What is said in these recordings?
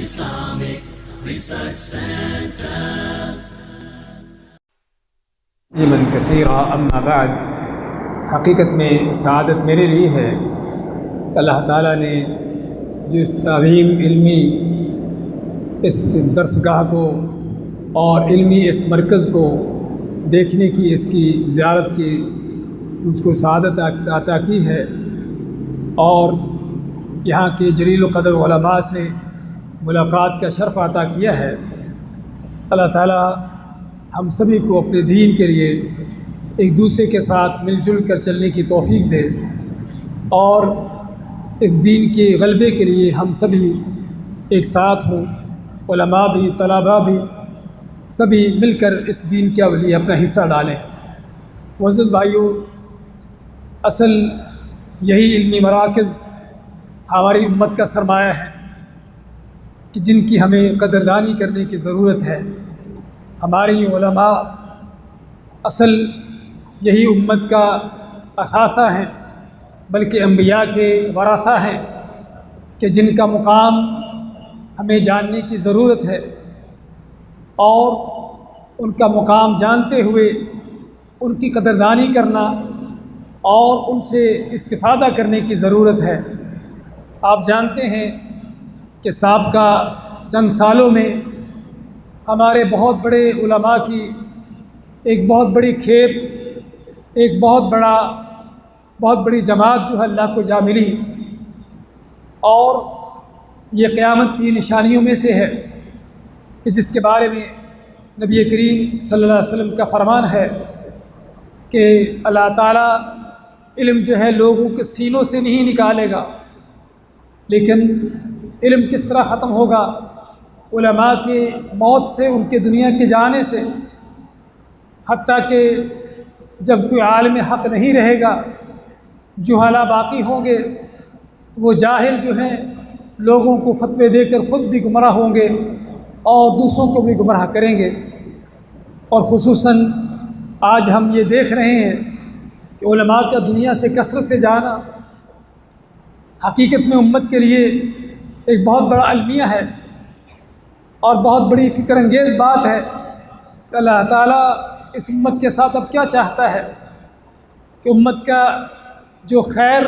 Islamic Research Center. من کثیرا اما بعد، حقیقت میں سعادت میرے لیے ہے کہ اللہ تعالیٰ نے جو اس عظیم علمی اس درسگاہ کو اور علمی اس مرکز کو دیکھنے کی، اس کی زیارت کی مجھ کو سعادت عطا کی ہے، اور یہاں کے جلیل القدر علماء سے ملاقات کا شرف عطا کیا ہے۔ اللہ تعالیٰ ہم سبھی کو اپنے دین کے لیے ایک دوسرے کے ساتھ مل جل کر چلنے کی توفیق دے، اور اس دین کے غلبے کے لیے ہم سبھی ایک ساتھ ہوں، علماء بھی، طلباء بھی، سبھی مل کر اس دین کے لیے اپنا حصہ ڈالیں۔ معزز بھائیو، اصل یہی علمی مراکز ہماری امت کا سرمایہ ہے کہ جن کی ہمیں قدردانی کرنے کی ضرورت ہے۔ ہماری علماء اصل یہی امت کا اثاثہ ہیں، بلکہ انبیاء کے ورثہ ہیں کہ جن کا مقام ہمیں جاننے کی ضرورت ہے، اور ان کا مقام جانتے ہوئے ان کی قدردانی کرنا اور ان سے استفادہ کرنے کی ضرورت ہے۔ آپ جانتے ہیں کہ سابقہ چند سالوں میں ہمارے بہت بڑے علماء کی ایک بہت بڑی کھیپ، ایک بہت بڑی جماعت جو ہے اللہ کو جا ملی، اور یہ قیامت کی نشانیوں میں سے ہے کہ جس کے بارے میں نبی کریم صلی اللہ علیہ وسلم کا فرمان ہے کہ اللہ تعالیٰ علم جو ہے لوگوں کے سینوں سے نہیں نکالے گا، لیکن علم کس طرح ختم ہوگا؟ علماء کی موت سے، ان کے دنیا کے جانے سے، حتیٰ کہ جب کوئی عالم حق نہیں رہے گا، جہلاء باقی ہوں گے، تو وہ جاہل جو ہیں لوگوں کو فتوے دے کر خود بھی گمراہ ہوں گے اور دوسروں کو بھی گمراہ کریں گے۔ اور خصوصاً آج ہم یہ دیکھ رہے ہیں کہ علماء کا دنیا سے کثرت سے جانا حقیقت میں امت کے لیے ایک بہت بڑا المیہ ہے اور بہت بڑی فکر انگیز بات ہے کہ اللہ تعالیٰ اس امت کے ساتھ اب کیا چاہتا ہے کہ امت کا جو خیر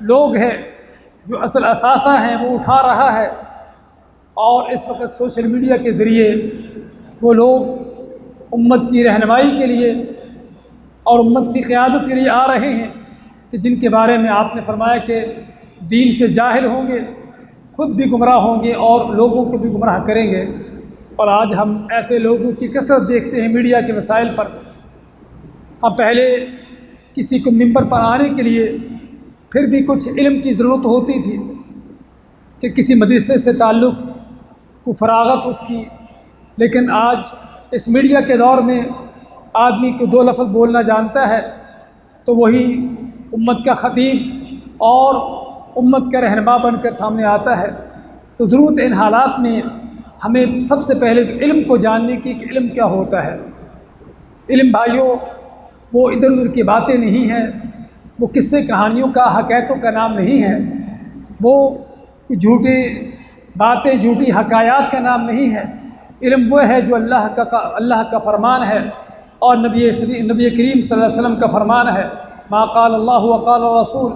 لوگ ہیں، جو اصل اثاثہ ہیں، وہ اٹھا رہا ہے، اور اس وقت سوشل میڈیا کے ذریعے وہ لوگ امت کی رہنمائی کے لیے اور امت کی قیادت کے لیے آ رہے ہیں کہ جن کے بارے میں آپ نے فرمایا کہ دین سے جاہل ہوں گے، خود بھی گمراہ ہوں گے اور لوگوں کو بھی گمراہ کریں گے۔ اور آج ہم ایسے لوگوں کی کثرت دیکھتے ہیں میڈیا کے وسائل پر۔ ہم پہلے کسی کو ممبر پر آنے کے لیے پھر بھی کچھ علم کی ضرورت ہوتی تھی کہ کسی مدرسے سے تعلق کو فراغت اس کی، لیکن آج اس میڈیا کے دور میں آدمی کو 2 لفظ بولنا جانتا ہے تو وہی امت کا خطیب اور امت کا رہنما بن کر سامنے آتا ہے۔ تو ضرورت ان حالات میں ہمیں سب سے پہلے علم کو جاننے کی کہ علم کیا ہوتا ہے۔ علم بھائیوں وہ ادھر ادھر کی باتیں نہیں ہیں، وہ قصے کہانیوں کا، حکایتوں کا نام نہیں ہے، وہ جھوٹی باتیں، جھوٹی حکایات کا نام نہیں ہے۔ علم وہ ہے جو اللہ کا فرمان ہے، اور نبی کریم صلی اللہ علیہ وسلم کا فرمان ہے، ما قال اللہ وقال الرسول،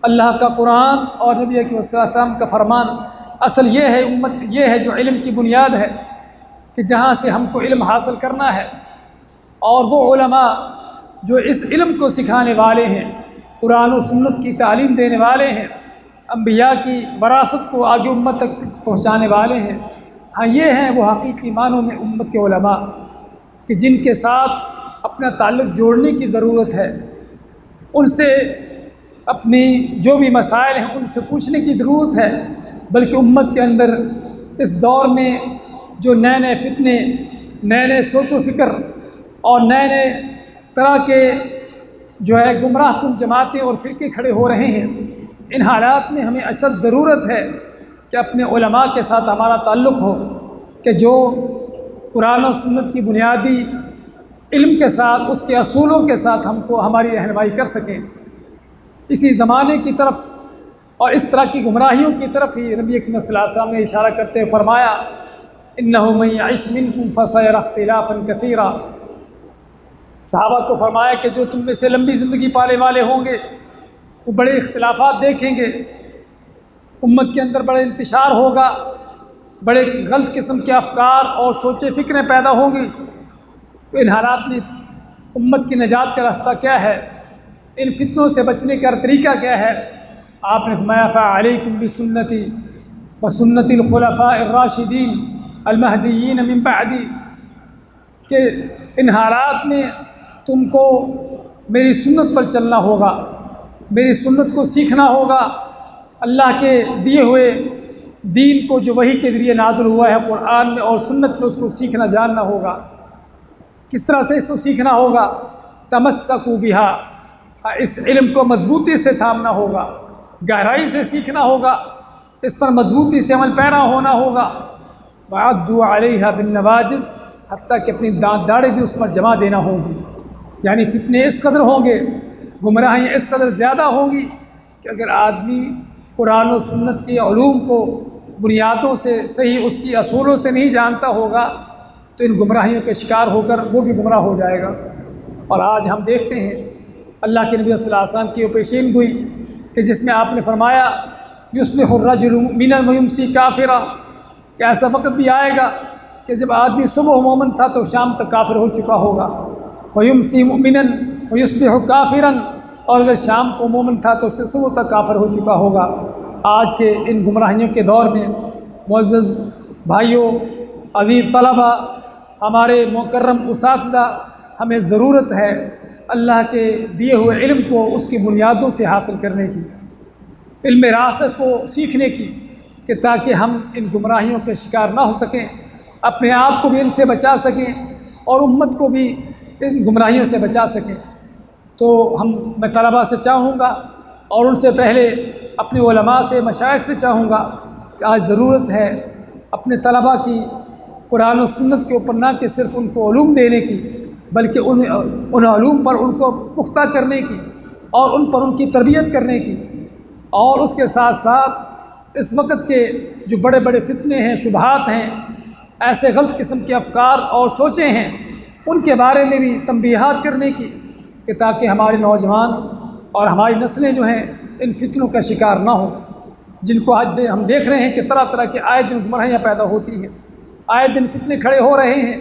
اللہ کا قرآن اور نبی صلی اللہ علیہ وسلم کا فرمان۔ اصل یہ ہے امت، یہ ہے جو علم کی بنیاد ہے کہ جہاں سے ہم کو علم حاصل کرنا ہے، اور وہ علماء جو اس علم کو سکھانے والے ہیں، قرآن و سنت کی تعلیم دینے والے ہیں، انبیاء کی وراثت کو آگے امت تک پہنچانے والے ہیں، ہاں یہ ہیں وہ حقیقی معنوں میں امت کے علماء کہ جن کے ساتھ اپنا تعلق جوڑنے کی ضرورت ہے، ان سے اپنی جو بھی مسائل ہیں ان سے پوچھنے کی ضرورت ہے۔ بلکہ امت کے اندر اس دور میں جو نئے نئے فتنے، نئے نئے سوچ و فکر اور نئے نئے طرح کے جو ہے گمراہ کن جماعتیں اور فرقے کھڑے ہو رہے ہیں، ان حالات میں ہمیں اشد ضرورت ہے کہ اپنے علماء کے ساتھ ہمارا تعلق ہو کہ جو قرآن و سنت کی بنیادی علم کے ساتھ، اس کے اصولوں کے ساتھ ہم کو ہماری رہنمائی کر سکیں۔ اسی زمانے کی طرف اور اس طرح کی گمراہیوں کی طرف ہی نبی اکرم صلی اللہ علیہ وسلم نے اشارہ کرتے ہوئے فرمایا انہ من یعش منکم فسیری اختلافا کثیرا۔ صحابہ کو فرمایا کہ جو تم میں سے لمبی زندگی پانے والے ہوں گے وہ بڑے اختلافات دیکھیں گے، امت کے اندر بڑے انتشار ہوگا، بڑے غلط قسم کے افکار اور سوچیں فکریں پیدا ہوں گی۔ تو ان حالات میں امت کی نجات کا راستہ کیا ہے، ان فتنوں سے بچنے کا طریقہ کیا ہے؟ آپ نے فرمایا فعلیکم بسنتی وسنت الخلفاء الراشدین المہدیین من بعدی، کہ ان حالات میں تم کو میری سنت پر چلنا ہوگا، میری سنت کو سیکھنا ہوگا، اللہ کے دیے ہوئے دین کو جو وحی کے ذریعے نازل ہوا ہے قرآن میں اور سنت میں، اس کو سیکھنا جاننا ہوگا۔ کس طرح سے تو سیکھنا ہوگا؟ تمسکوا بہا، اس علم کو مضبوطی سے تھامنا ہوگا، گہرائی سے سیکھنا ہوگا، اس پر مضبوطی سے عمل پیرا ہونا ہوگا۔ وعضوا علیہا بالنواجذ، حتیٰ کہ اپنی دانت داڑھی بھی اس پر جمع دینا ہوں گی۔ یعنی فتنے اس قدر ہوں گے، گمراہیاں اس قدر زیادہ ہوں گی کہ اگر آدمی قرآن و سنت کے علوم کو بنیادوں سے صحیح اس کی اصولوں سے نہیں جانتا ہوگا تو ان گمراہیوں کے شکار ہو کر وہ بھی گمراہ ہو جائے گا۔ اور آج ہم دیکھتے ہیں اللہ کے نبی صلی اللہ علیہ وسلم کی وہ پیشین گوئی کہ جس میں آپ نے فرمایا یصبح الرجل مؤمنا ویمسی کافرا، کہ ایسا وقت بھی آئے گا کہ جب آدمی صبح مومن تھا تو شام تک کافر ہو چکا ہوگا، ویمسی مؤمنا ویصبح کافرا، اور اگر شام کو مومن تھا تو صبح تک کافر ہو چکا ہوگا۔ آج کے ان گمراہیوں کے دور میں معزز بھائیوں، عزیز طلبہ، ہمارے مکرم اساتذہ، ہمیں ضرورت ہے اللہ کے دیے ہوئے علم کو اس کی بنیادوں سے حاصل کرنے کی، علم راسخ کو سیکھنے کی، کہ تاکہ ہم ان گمراہیوں کے شکار نہ ہو سکیں، اپنے آپ کو بھی ان سے بچا سکیں اور امت کو بھی ان گمراہیوں سے بچا سکیں۔ تو میں طلباء سے چاہوں گا اور ان سے پہلے اپنے علماء سے، مشائخ سے چاہوں گا کہ آج ضرورت ہے اپنے طلباء کی قرآن و سنت کے اوپر نہ کہ صرف ان کو علوم دینے کی، بلکہ ان علوم پر ان کو پختہ کرنے کی اور ان پر ان کی تربیت کرنے کی، اور اس کے ساتھ ساتھ اس وقت کے جو بڑے بڑے فتنے ہیں، شبہات ہیں، ایسے غلط قسم کے افکار اور سوچیں ہیں، ان کے بارے میں بھی تنبیہات کرنے کی، کہ تاکہ ہمارے نوجوان اور ہماری نسلیں جو ہیں ان فتنوں کا شکار نہ ہوں، جن کو آج ہم دیکھ رہے ہیں کہ طرح طرح کے آئے دن گمراہیاں پیدا ہوتی ہیں، آئے دن فتنے کھڑے ہو رہے ہیں،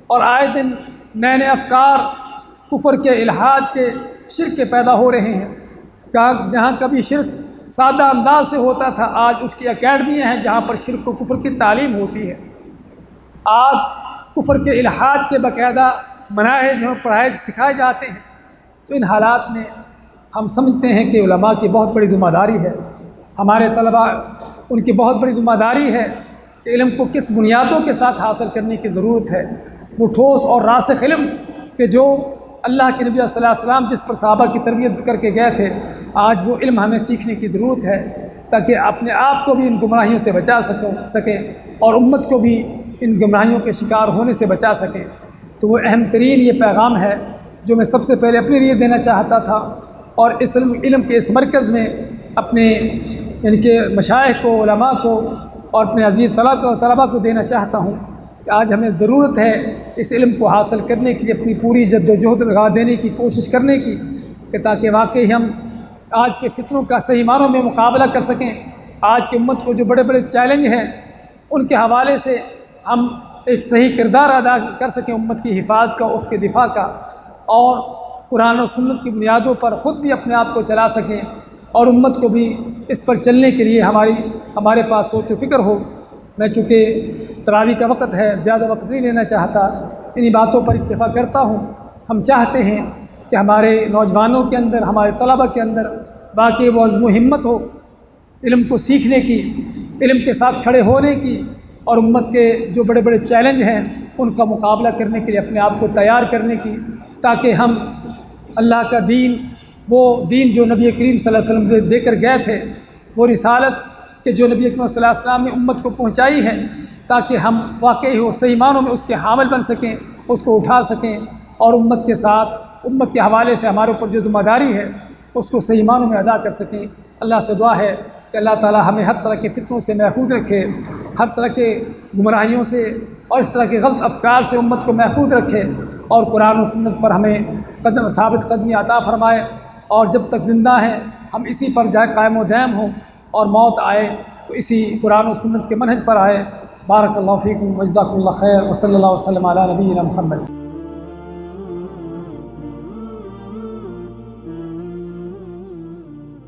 اور آئے دن نئے نئے افکار کفر کے، الحاد کے، شرک کے پیدا ہو رہے ہیں۔ جہاں کبھی شرک سادہ انداز سے ہوتا تھا، آج اس کی اکیڈمیاں ہیں جہاں پر شرک و کفر کی تعلیم ہوتی ہے۔ آج کفر کے، الحاد کے باقاعدہ مناہج اور پڑھائے سکھائے جاتے ہیں۔ تو ان حالات میں ہم سمجھتے ہیں کہ علماء کی بہت بڑی ذمہ داری ہے، ہمارے طلباء ان کی بہت بڑی ذمہ داری ہے کہ علم کو کس بنیادوں کے ساتھ حاصل کرنے کی ضرورت ہے۔ وہ ٹھوس اور راسخ علم کہ جو اللہ کے نبی صلی اللہ علیہ وسلم جس پر صحابہ کی تربیت کر کے گئے تھے، آج وہ علم ہمیں سیکھنے کی ضرورت ہے تاکہ اپنے آپ کو بھی ان گمراہیوں سے بچا سکیں اور امت کو بھی ان گمراہیوں کے شکار ہونے سے بچا سکیں۔ تو وہ اہم ترین یہ پیغام ہے جو میں سب سے پہلے اپنے لیے دینا چاہتا تھا، اور اس علم کے اس مرکز میں اپنے یعنی کہ مشائخ کو، علماء کو اور اپنے عزیز طلباء کو دینا چاہتا ہوں کہ آج ہمیں ضرورت ہے اس علم کو حاصل کرنے کے لیے اپنی پوری جد و جہد لگا دینے کی کوشش کرنے کی، کہ تاکہ واقعی ہم آج کے فتنوں کا صحیح معنوں میں مقابلہ کر سکیں۔ آج کی امت کو جو بڑے بڑے چیلنج ہیں ان کے حوالے سے ہم ایک صحیح کردار ادا کر سکیں امت کی حفاظت کا، اس کے دفاع کا، اور قرآن و سنت کی بنیادوں پر خود بھی اپنے آپ کو چلا سکیں، اور امت کو بھی اس پر چلنے کے لیے ہمارے پاس سوچ و فکر ہو۔ میں چونکہ تراویح کا وقت ہے، زیادہ وقت نہیں لینا چاہتا، انہی باتوں پر اکتفا کرتا ہوں۔ ہم چاہتے ہیں کہ ہمارے نوجوانوں کے اندر، ہمارے طلباء کے اندر واقعی وہ عزم و ہمت ہو علم کو سیکھنے کی، علم کے ساتھ کھڑے ہونے کی، اور امت کے جو بڑے بڑے چیلنج ہیں ان کا مقابلہ کرنے کے لیے اپنے آپ کو تیار کرنے کی، تاکہ ہم اللہ کا دین، وہ دین جو نبی کریم صلی اللہ علیہ وسلم دے کر گئے تھے، وہ رسالت کہ جو نبی کریم صلی اللہ علیہ وسلم نے امت کو پہنچائی ہے، تاکہ ہم واقعی وہ صحیح معنوں میں اس کے حامل بن سکیں، اس کو اٹھا سکیں، اور امت کے ساتھ، امت کے حوالے سے ہمارے اوپر جو ذمہ داری ہے اس کو صحیح معنوں میں ادا کر سکیں۔ اللہ سے دعا ہے کہ اللہ تعالی ہمیں ہر طرح کے فتنوں سے محفوظ رکھے، ہر طرح کے گمراہیوں سے اور اس طرح کے غلط افکار سے امت کو محفوظ رکھے، اور قرآن و سنت پر ہمیں ثابت قدمی عطا فرمائے، اور جب تک زندہ ہیں ہم اسی پر قائم و دائم ہوں، اور موت آئے تو اسی قرآن و سنت کے منہج پر آئے۔ بارک اللہ فیکم وجزاکم اللہ خیر، وصلی اللہ وسلم علی نبینا محمد۔